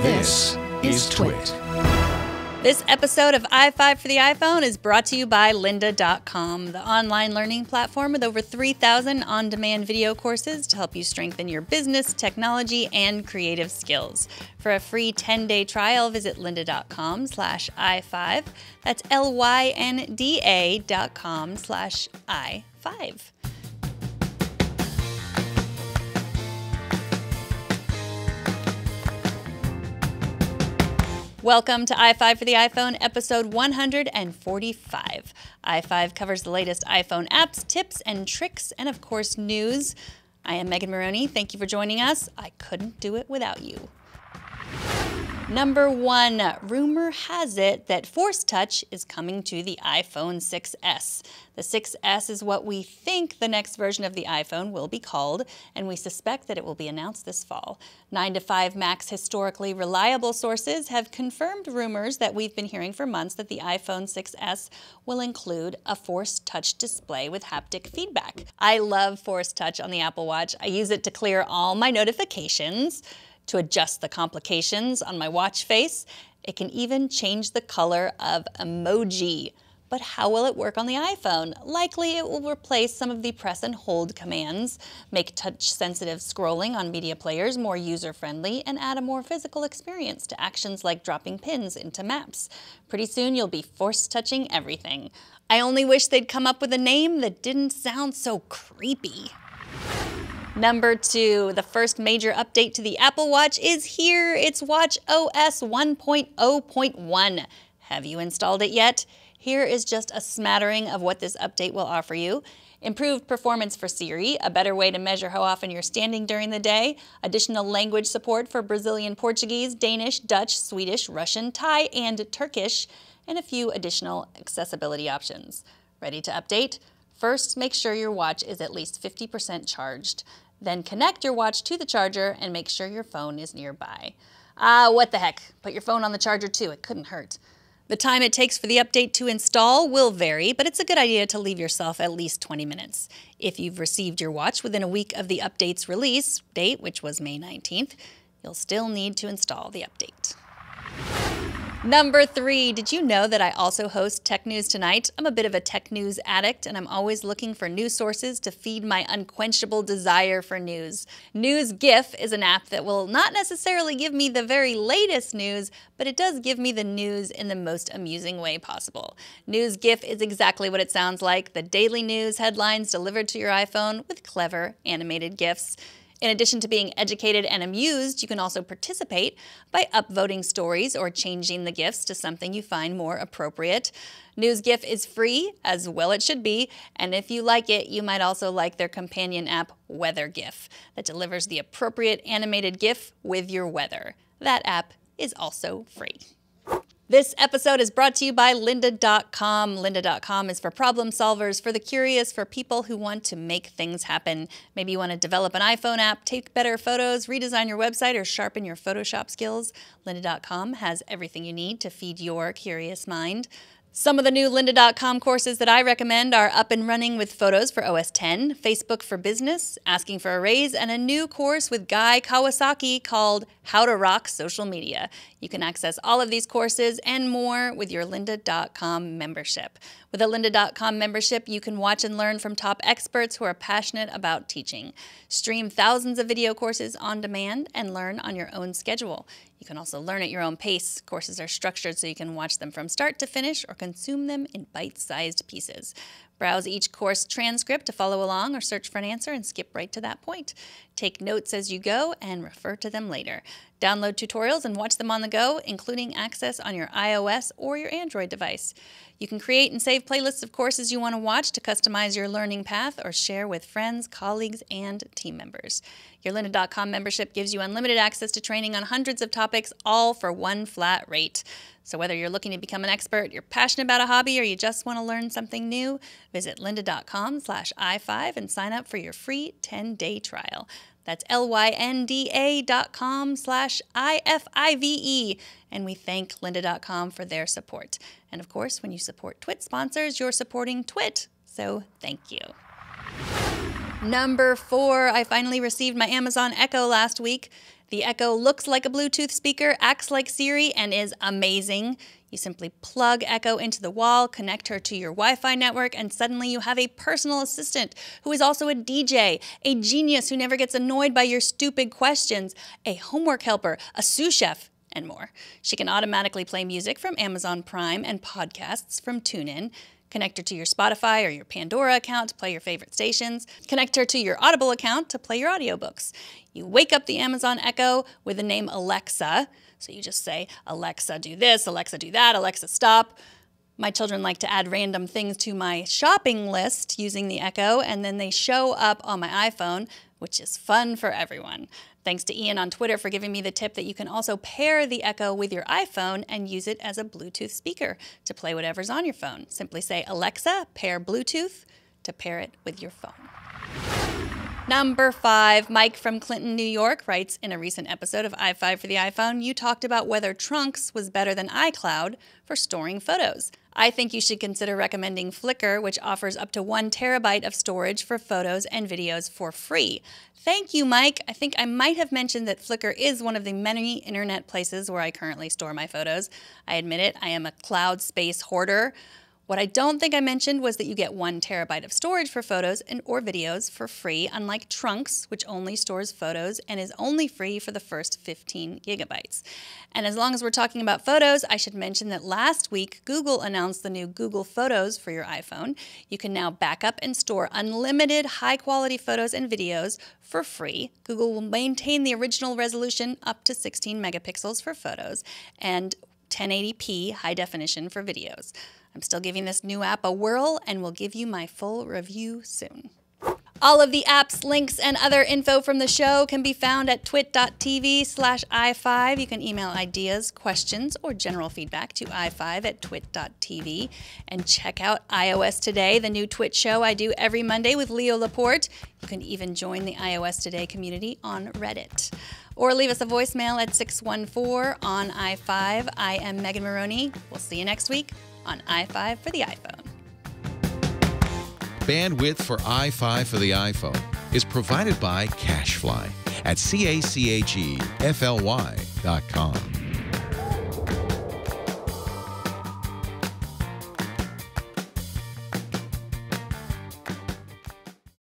This is Twit. This episode of iFive for the iPhone is brought to you by lynda.com, the online learning platform with over 3,000 on-demand video courses to help you strengthen your business, technology, and creative skills. For a free 10-day trial, visit lynda.com/iFive. That's lynda.com/iFive. Welcome to iFive for the iPhone, episode 145. iFive covers the latest iPhone apps, tips, and tricks, and of course, news. I am Megan Morrone. Thank you for joining us. I couldn't do it without you. Number 1, rumor has it that Force Touch is coming to the iPhone 6s. The 6s is what we think the next version of the iPhone will be called, and we suspect that it will be announced this fall. 9to5Mac's historically reliable sources have confirmed rumors that we've been hearing for months that the iPhone 6s will include a Force Touch display with haptic feedback. I love Force Touch on the Apple Watch. I use it to clear all my notifications, to adjust the complications on my watch face. It can even change the color of emoji. But how will it work on the iPhone? Likely it will replace some of the press and hold commands, make touch-sensitive scrolling on media players more user-friendly, and add a more physical experience to actions like dropping pins into maps. Pretty soon you'll be force-touching everything. I only wish they'd come up with a name that didn't sound so creepy. Number 2, the first major update to the Apple Watch is here. It's watchOS 1.0.1. Have you installed it yet? Here is just a smattering of what this update will offer you. Improved performance for Siri, a better way to measure how often you're standing during the day, additional language support for Brazilian Portuguese, Danish, Dutch, Swedish, Russian, Thai, and Turkish, and a few additional accessibility options. Ready to update? First, make sure your watch is at least 50% charged. Then connect your watch to the charger and make sure your phone is nearby. What the heck? Put your phone on the charger too, it couldn't hurt. The time it takes for the update to install will vary, but it's a good idea to leave yourself at least 20 minutes. If you've received your watch within a week of the update's release date, which was May 19th, you'll still need to install the update. Number 3, did you know that I also host Tech News Tonight? I'm a bit of a tech news addict, and I'm always looking for news sources to feed my unquenchable desire for news. NewsGIF is an app that will not necessarily give me the very latest news, but it does give me the news in the most amusing way possible. NewsGIF is exactly what it sounds like, the daily news headlines delivered to your iPhone with clever animated GIFs. In addition to being educated and amused, you can also participate by upvoting stories or changing the GIFs to something you find more appropriate. NewsGIF is free, as well it should be, and if you like it, you might also like their companion app, WeatherGIF, that delivers the appropriate animated GIF with your weather. That app is also free. This episode is brought to you by lynda.com. Lynda.com is for problem solvers, for the curious, for people who want to make things happen. Maybe you want to develop an iPhone app, take better photos, redesign your website, or sharpen your Photoshop skills. Lynda.com has everything you need to feed your curious mind. Some of the new lynda.com courses that I recommend are Up and Running with Photos for OS X, Facebook for Business, Asking for a Raise, and a new course with Guy Kawasaki called How to Rock Social Media. You can access all of these courses and more with your lynda.com membership. With a lynda.com membership, you can watch and learn from top experts who are passionate about teaching. Stream thousands of video courses on demand and learn on your own schedule. You can also learn at your own pace. Courses are structured so you can watch them from start to finish or consume them in bite-sized pieces. Browse each course transcript to follow along or search for an answer and skip right to that point. Take notes as you go and refer to them later. Download tutorials and watch them on the go, including access on your iOS or your Android device. You can create and save playlists of courses you want to watch to customize your learning path or share with friends, colleagues, and team members. Your lynda.com membership gives you unlimited access to training on hundreds of topics, all for one flat rate. So whether you're looking to become an expert, you're passionate about a hobby, or you just want to learn something new, visit lynda.com/iFive and sign up for your free 10-day trial. That's lynda.com/IFIVE. And we thank lynda.com for their support. And of course, when you support Twit sponsors, you're supporting Twit. So thank you. Number 4, I finally received my Amazon Echo last week. The Echo looks like a Bluetooth speaker, acts like Siri, and is amazing. You simply plug Echo into the wall, connect her to your Wi-Fi network, and suddenly you have a personal assistant who is also a DJ, a genius who never gets annoyed by your stupid questions, a homework helper, a sous chef, and more. She can automatically play music from Amazon Prime and podcasts from TuneIn. Connect her to your Spotify or your Pandora account to play your favorite stations. Connect her to your Audible account to play your audiobooks. You wake up the Amazon Echo with the name Alexa. So you just say, Alexa, do this, Alexa, do that, Alexa, stop. My children like to add random things to my shopping list using the Echo, and then they show up on my iPhone, which is fun for everyone. Thanks to Ian on Twitter for giving me the tip that you can also pair the Echo with your iPhone and use it as a Bluetooth speaker to play whatever's on your phone. Simply say, Alexa, pair Bluetooth to pair it with your phone. Number 5, Mike from Clinton, New York writes, in a recent episode of iFive for the iPhone, you talked about whether Trunks was better than iCloud for storing photos. I think you should consider recommending Flickr, which offers up to 1 terabyte of storage for photos and videos for free. Thank you, Mike. I think I might have mentioned that Flickr is one of the many internet places where I currently store my photos. I admit it, I am a cloud space hoarder. What I don't think I mentioned was that you get 1 terabyte of storage for photos or videos for free, unlike Trunks, which only stores photos and is only free for the first 15 gigabytes. And as long as we're talking about photos, I should mention that last week, Google announced the new Google Photos for your iPhone. You can now back up and store unlimited high-quality photos and videos for free. Google will maintain the original resolution up to 16 megapixels for photos and 1080p high definition for videos. I'm still giving this new app a whirl and will give you my full review soon. All of the apps, links, and other info from the show can be found at twit.tv/iFive. You can email ideas, questions, or general feedback to iFive@twit.tv. And check out iOS Today, the new Twit show I do every Monday with Leo Laporte. You can even join the iOS Today community on Reddit. Or leave us a voicemail at 614 on iFive. I am Megan Morrone. We'll see you next week on iFive for the iPhone. Bandwidth for iFive for the iPhone is provided by CacheFly at CACHEFLY.com.